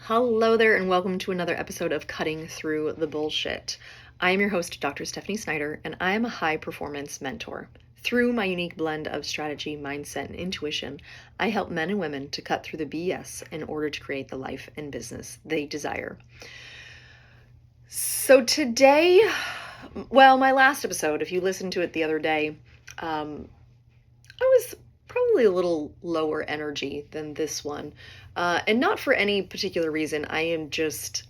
Hello there, and welcome to another episode of Cutting Through the Bullshit. I am your host, Dr. Stephanie Snyder, and I am a high performance mentor. Through my unique blend of strategy, mindset, and intuition, I help men and women to cut through the BS in order to create the life and business they desire. So today, my last episode, if you listened to it the other day, I was probably a little lower energy than this one. And not for any particular reason. I am just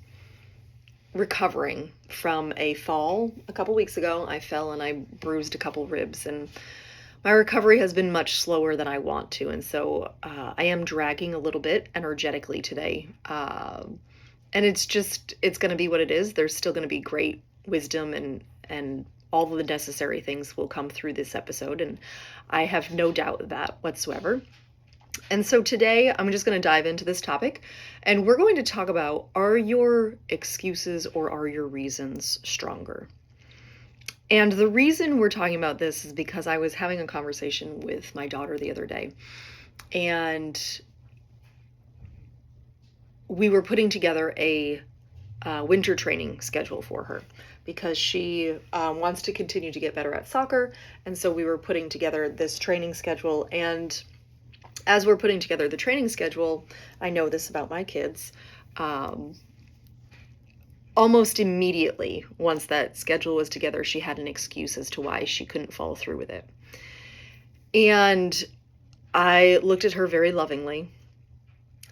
recovering from a fall a couple weeks ago. I fell and I bruised a couple ribs, and my recovery has been much slower than I want to. And so I am dragging a little bit energetically today. And it's going to be what it is. There's still going to be great wisdom and all of the necessary things will come through this episode, and I have no doubt of that whatsoever. And so today I'm just going to dive into this topic, and we're going to talk about, are your excuses or are your reasons stronger? And the reason we're talking about this is because I was having a conversation with my daughter the other day, and we were putting together a winter training schedule for her because she wants to continue to get better at soccer. And so we were putting together this training schedule. And as we're putting together the training schedule, I know this about my kids, almost immediately, once that schedule was together, she had an excuse as to why she couldn't follow through with it. And I looked at her very lovingly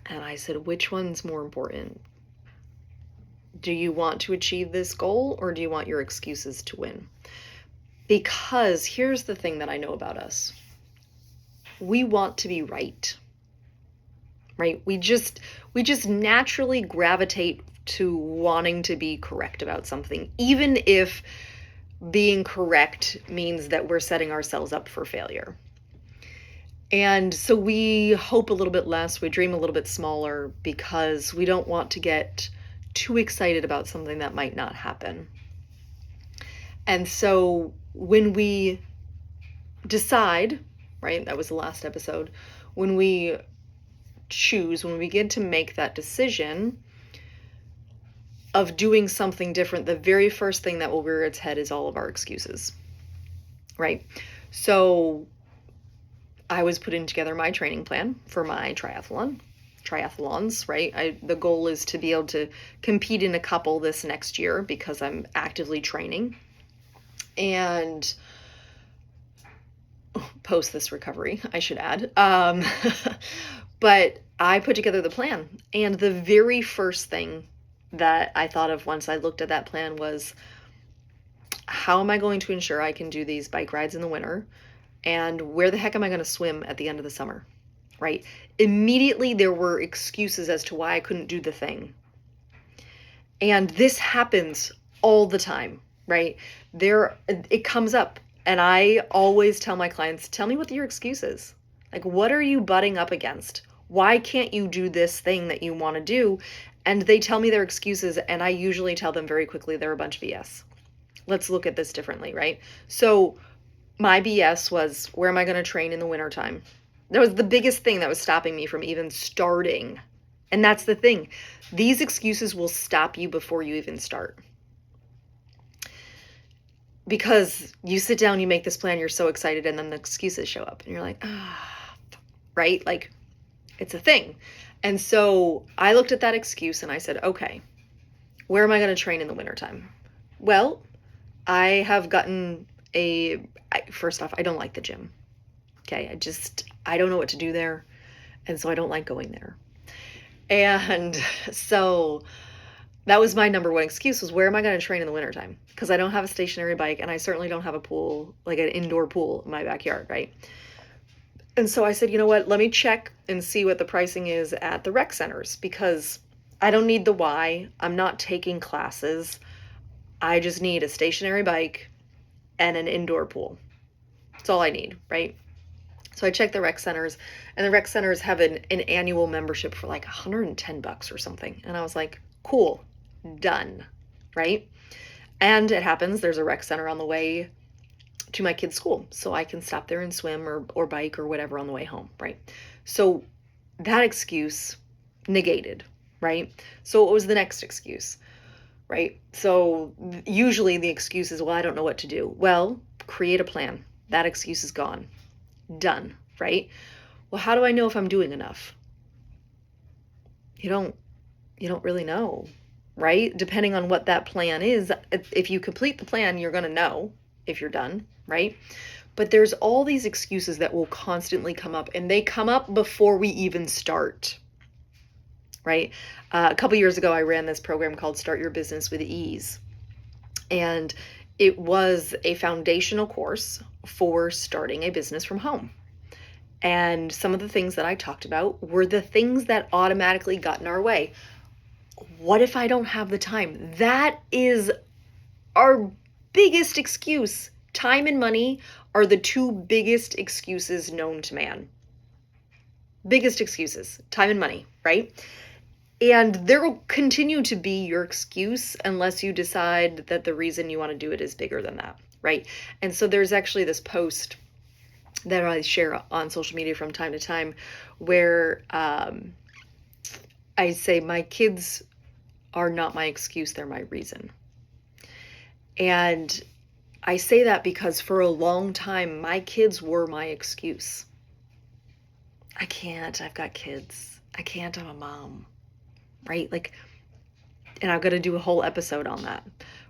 and I said, which one's more important? Do you want to achieve this goal, or do you want your excuses to win? Because here's the thing that I know about us. We want to be right? We just naturally gravitate to wanting to be correct about something, even if being correct means that we're setting ourselves up for failure. And so we hope a little bit less, we dream a little bit smaller, because we don't want to get too excited about something that might not happen. And so when we decide, that was the last episode, when we get to make that decision of doing something different, the very first thing that will rear its head is all of our excuses, right? So I was putting together my training plan for my triathlons, right? The goal is to be able to compete in a couple this next year because I'm actively training and post this recovery, I should add. But I put together the plan, and the very first thing that I thought of once I looked at that plan was, how am I going to ensure I can do these bike rides in the winter? And where the heck am I going to swim at the end of the summer? Right? Immediately there were excuses as to why I couldn't do the thing. And this happens all the time, right? It comes up, and I always tell my clients, tell me what your excuse is. What are you butting up against? Why can't you do this thing that you want to do? And they tell me their excuses, and I usually tell them very quickly they're a bunch of BS. Let's look at this differently, right? So my BS was, where am I going to train in the wintertime? That was the biggest thing that was stopping me from even starting. And that's the thing. These excuses will stop you before you even start. Because you sit down, you make this plan, you're so excited, and then the excuses show up. And you're like, right? It's a thing. And so I looked at that excuse and I said, okay, where am I going to train in the wintertime? Well, I have gotten first off, I don't like the gym. Okay. I don't know what to do there. And so I don't like going there. And so that was my number one excuse, was, where am I going to train in the wintertime? Because I don't have a stationary bike, and I certainly don't have a pool, like an indoor pool in my backyard, right? And so I said, you know what, let me check and see what the pricing is at the rec centers, because I don't need the why. I'm not taking classes. I just need a stationary bike and an indoor pool. That's all I need, right? So I checked the rec centers, and the rec centers have an annual membership for like $110 or something. And I was like, cool, done, right? And it happens, there's a rec center on the way to my kid's school, so I can stop there and swim or bike or whatever on the way home, right? So that excuse negated, right? So what was the next excuse, right? So usually the excuse is, well, I don't know what to do. Well, create a plan. That excuse is gone. Done, right? Well, how do I know if I'm doing enough? You don't really know, right? Depending on what that plan is, if you complete the plan, you're going to know if you're done, right? But there's all these excuses that will constantly come up, and they come up before we even start, right? A couple years ago, I ran this program called Start Your Business with Ease. And it was a foundational course for starting a business from home. And some of the things that I talked about were the things that automatically got in our way. What if I don't have the time? That is our biggest excuse. Time and money are the two biggest excuses known to man. Biggest excuses, time and money, right? And there will continue to be your excuse unless you decide that the reason you want to do it is bigger than that, right? And so there's actually this post that I share on social media from time to time where I say, my kids are not my excuse, they're my reason. And I say that because for a long time, my kids were my excuse. I can't, I've got kids. I can't, I'm a mom, right? Like, and I'm going to do a whole episode on that,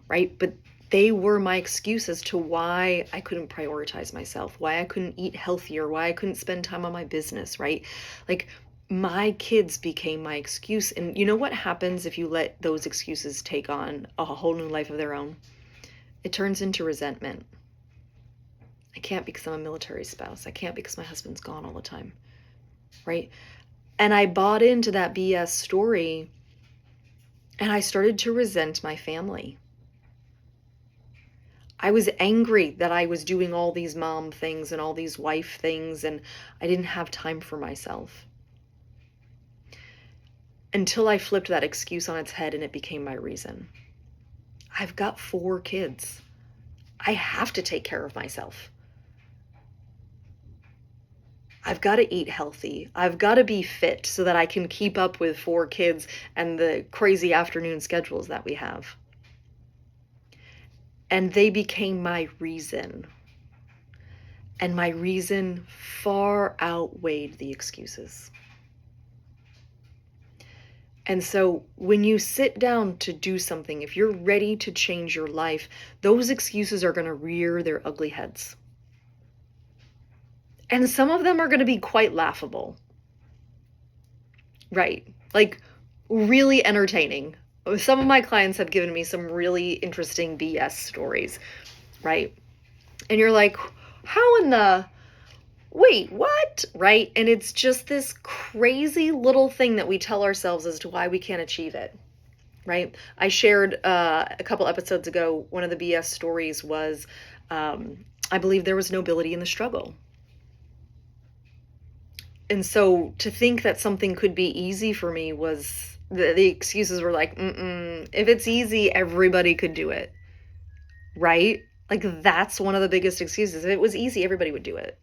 right? But they were my excuse as to why I couldn't prioritize myself, why I couldn't eat healthier, why I couldn't spend time on my business, right? Like, my kids became my excuse. And you know what happens if you let those excuses take on a whole new life of their own? It turns into resentment. I can't because I'm a military spouse. I can't because my husband's gone all the time, right? And I bought into that BS story, and I started to resent my family. I was angry that I was doing all these mom things and all these wife things, and I didn't have time for myself. Until I flipped that excuse on its head and it became my reason. I've got 4 kids. I have to take care of myself. I've got to eat healthy. I've got to be fit so that I can keep up with 4 kids and the crazy afternoon schedules that we have. And they became my reason. And my reason far outweighed the excuses. And so when you sit down to do something, if you're ready to change your life, those excuses are going to rear their ugly heads. And some of them are going to be quite laughable. Right? Like, really entertaining. Some of my clients have given me some really interesting BS stories, right? And you're like, how in the, wait, what? Right? And it's just this crazy little thing that we tell ourselves as to why we can't achieve it, right? I shared a couple episodes ago, one of the BS stories was, I believe there was nobility in the struggle. And so to think that something could be easy for me was, the excuses were like, if it's easy, everybody could do it, right? Like, that's one of the biggest excuses. If it was easy, everybody would do it.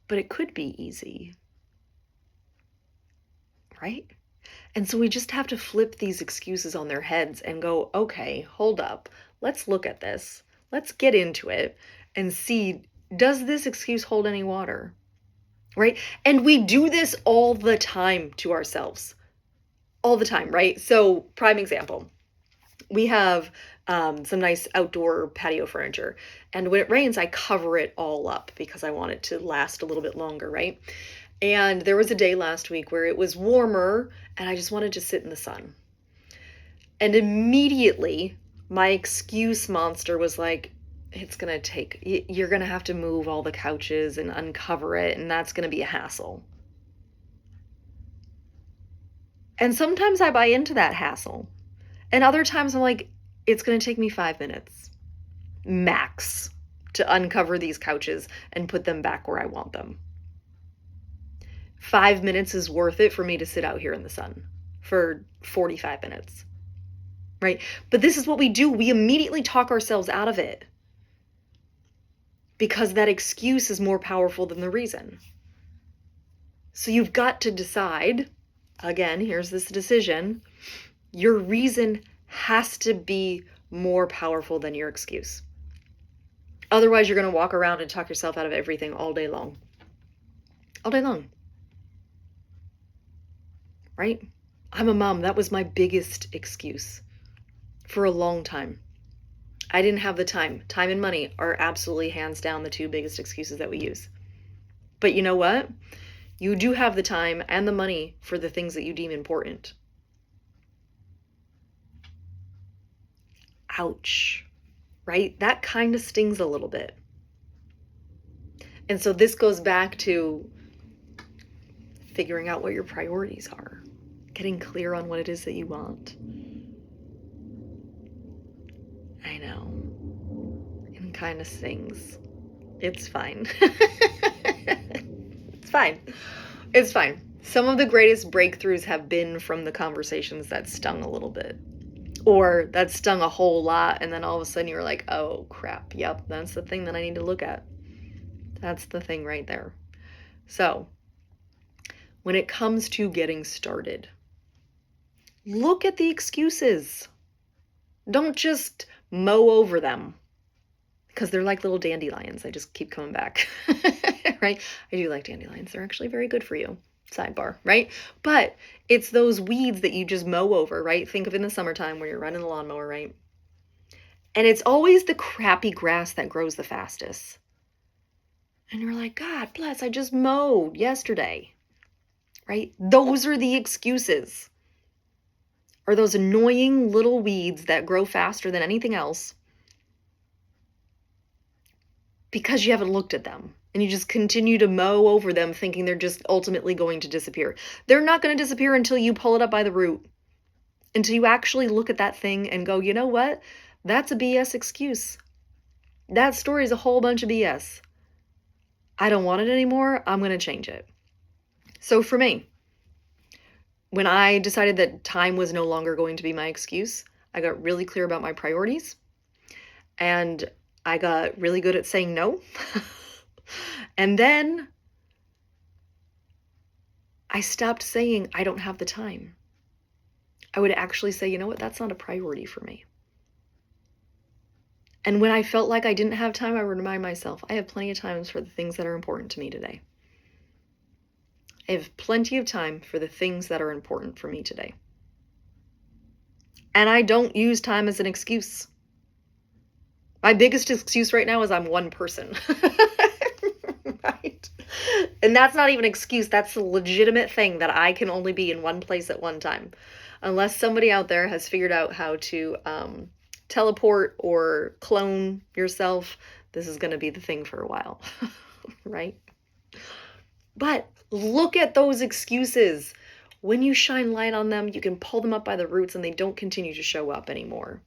But it could be easy, right? And so we just have to flip these excuses on their heads and go, okay, hold up. Let's look at this. Let's get into it and see, does this excuse hold any water? Right? And we do this all the time to ourselves. All the time, right? So, prime example. We have some nice outdoor patio furniture. And when it rains, I cover it all up because I want it to last a little bit longer, right? And there was a day last week where it was warmer and I just wanted to sit in the sun. And immediately, my excuse monster was like, it's going to take, you're going to have to move all the couches and uncover it, and that's going to be a hassle. And sometimes I buy into that hassle. And other times I'm like, it's going to take me 5 minutes max to uncover these couches and put them back where I want them. 5 minutes is worth it for me to sit out here in the sun for 45 minutes, right? But this is what we do. We immediately talk ourselves out of it because that excuse is more powerful than the reason. So you've got to decide, again, here's this decision. Your reason has to be more powerful than your excuse. Otherwise, you're going to walk around and talk yourself out of everything all day long. All day long. Right? I'm a mom. That was my biggest excuse for a long time. I didn't have the time. Time and money are absolutely hands down the two biggest excuses that we use. But you know what? You do have the time and the money for the things that you deem important. Ouch. Right? That kind of stings a little bit. And so this goes back to figuring out what your priorities are, getting clear on what it is that you want. I know. It kind of stings. It's fine. It's fine. It's fine. Some of the greatest breakthroughs have been from the conversations that stung a little bit. Or that stung a whole lot, and then all of a sudden you're like, oh crap, yep, that's the thing that I need to look at. That's the thing right there. So, when it comes to getting started, look at the excuses. Don't just mow over them, because they're like little dandelions. I just keep coming back, right? I do like dandelions. They're actually very good for you. Sidebar, right? But it's those weeds that you just mow over, right? Think of in the summertime where you're running the lawnmower, right? And it's always the crappy grass that grows the fastest. And you're like, God bless, I just mowed yesterday, right? Those are the excuses. Or those annoying little weeds that grow faster than anything else because you haven't looked at them. And you just continue to mow over them thinking they're just ultimately going to disappear. They're not going to disappear until you pull it up by the root. Until you actually look at that thing and go, you know what? That's a BS excuse. That story is a whole bunch of BS. I don't want it anymore. I'm going to change it. So for me, when I decided that time was no longer going to be my excuse, I got really clear about my priorities. And I got really good at saying no. And then I stopped saying, I don't have the time. I would actually say, you know what? That's not a priority for me. And when I felt like I didn't have time, I would remind myself, I have plenty of times for the things that are important to me today. I have plenty of time for the things that are important for me today. And I don't use time as an excuse. My biggest excuse right now is I'm one person. Right? And that's not even an excuse. That's a legitimate thing that I can only be in one place at one time. Unless somebody out there has figured out how to teleport or clone yourself, this is going to be the thing for a while. Right? But look at those excuses. When you shine light on them, you can pull them up by the roots and they don't continue to show up anymore.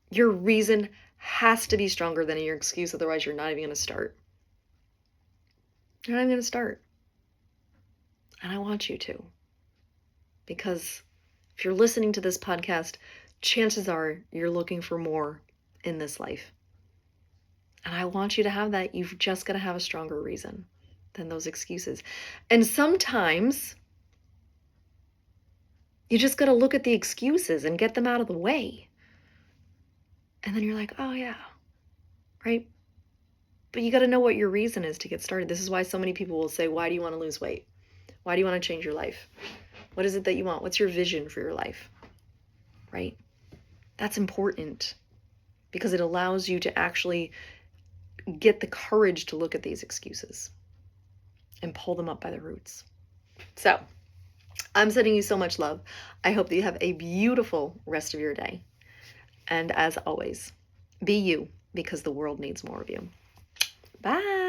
Your reason has to be stronger than your excuse, otherwise you're not even going to start. You're not even going to start. And I want you to. Because if you're listening to this podcast, chances are you're looking for more in this life. And I want you to have that. You've just got to have a stronger reason than those excuses. And sometimes you just got to look at the excuses and get them out of the way. And then you're like, oh yeah, right? But you got to know what your reason is to get started. This is why so many people will say, why do you want to lose weight? Why do you want to change your life? What is it that you want? What's your vision for your life? Right? That's important because it allows you to actually get the courage to look at these excuses and pull them up by the roots. So I'm sending you so much love. I hope that you have a beautiful rest of your day. And as always, be you because the world needs more of you. Bye.